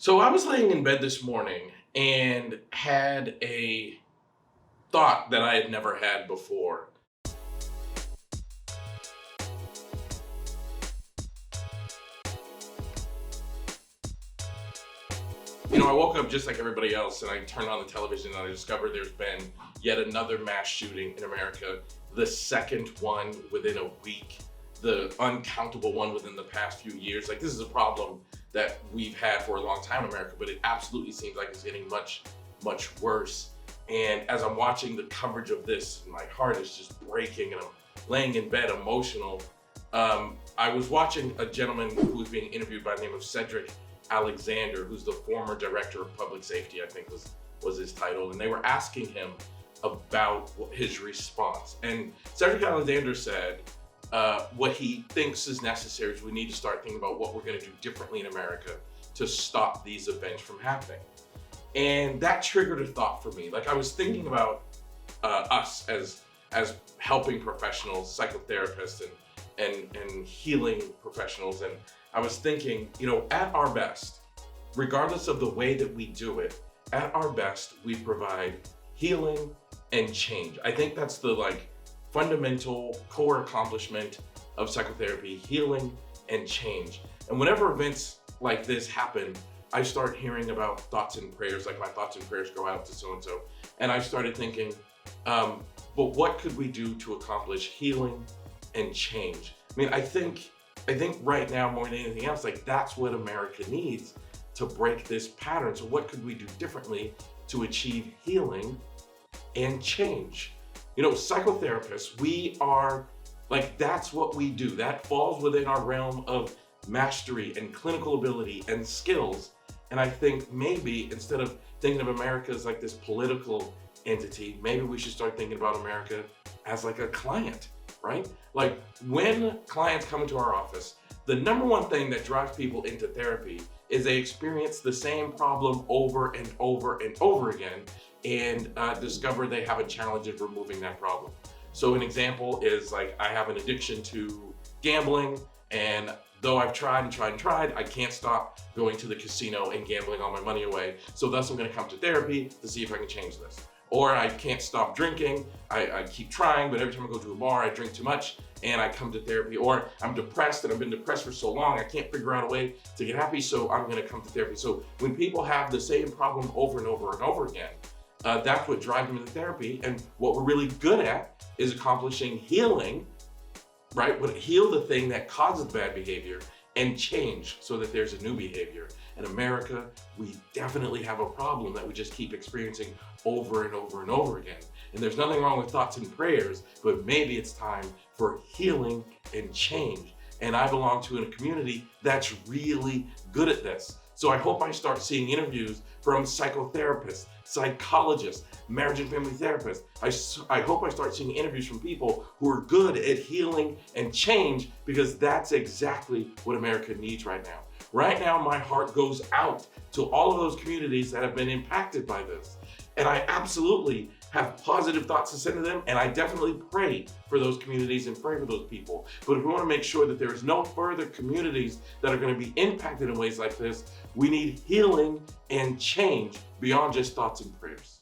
So I was laying in bed this morning and had a thought that I had never had before. I woke up just like everybody else and I turned on the television and I discovered there's been yet another mass shooting in America, the second one within a week, the uncountable one within the past few years. Like, this is a problem that we've had for a long time in America, but it absolutely seems like it's getting much, much worse. And as I'm watching the coverage of this, my heart is just breaking and I'm laying in bed emotional. I was watching a gentleman who was being interviewed by the name of Cedric Alexander, who's the former director of public safety, I think was his title. And they were asking him about his response. And Cedric Alexander said, what he thinks is necessary is we need to start thinking about what we're going to do differently in America to stop these events from happening. And that triggered a thought for me. Like, I was thinking about us as helping professionals, psychotherapists, and healing professionals. And I was thinking, at our best, regardless of the way that we do it, at our best, we provide healing and change. I think that's the fundamental core accomplishment of psychotherapy: healing and change. And whenever events like this happen, I start hearing about thoughts and prayers, like my thoughts and prayers go out to so-and-so. And I started thinking, but what could we do to accomplish healing and change? I think right now, more than anything else, that's what America needs to break this pattern. So what could we do differently to achieve healing and change? Psychotherapists, we are that's what we do. That falls within our realm of mastery and clinical ability and skills. And I think maybe instead of thinking of America as this political entity, maybe we should start thinking about America as a client, right? When clients come into our office, the number one thing that drives people into therapy is they experience the same problem over and over and over again and discover they have a challenge of removing that problem. So an example is I have an addiction to gambling, and though I've tried and tried and tried, I can't stop going to the casino and gambling all my money away. So thus I'm gonna come to therapy to see if I can change this. Or I can't stop drinking, I keep trying, but every time I go to a bar, I drink too much and I come to therapy. Or I'm depressed and I've been depressed for so long, I can't figure out a way to get happy, so I'm gonna come to therapy. So when people have the same problem over and over and over again, that's what drives them into therapy. And what we're really good at is accomplishing healing, right? Heal the thing that causes bad behavior and change so that there's a new behavior. In America, we definitely have a problem that we just keep experiencing over and over and over again. And there's nothing wrong with thoughts and prayers, but maybe it's time for healing and change. And I belong to a community that's really good at this. So I hope I start seeing interviews from psychotherapists, psychologists, marriage and family therapists. I hope I start seeing interviews from people who are good at healing and change, because that's exactly what America needs right now. Right now, my heart goes out to all of those communities that have been impacted by this. And I absolutely have positive thoughts to send to them, and I definitely pray for those communities and pray for those people. But if we want to make sure that there's no further communities that are going to be impacted in ways like this, we need healing and change beyond just thoughts and prayers.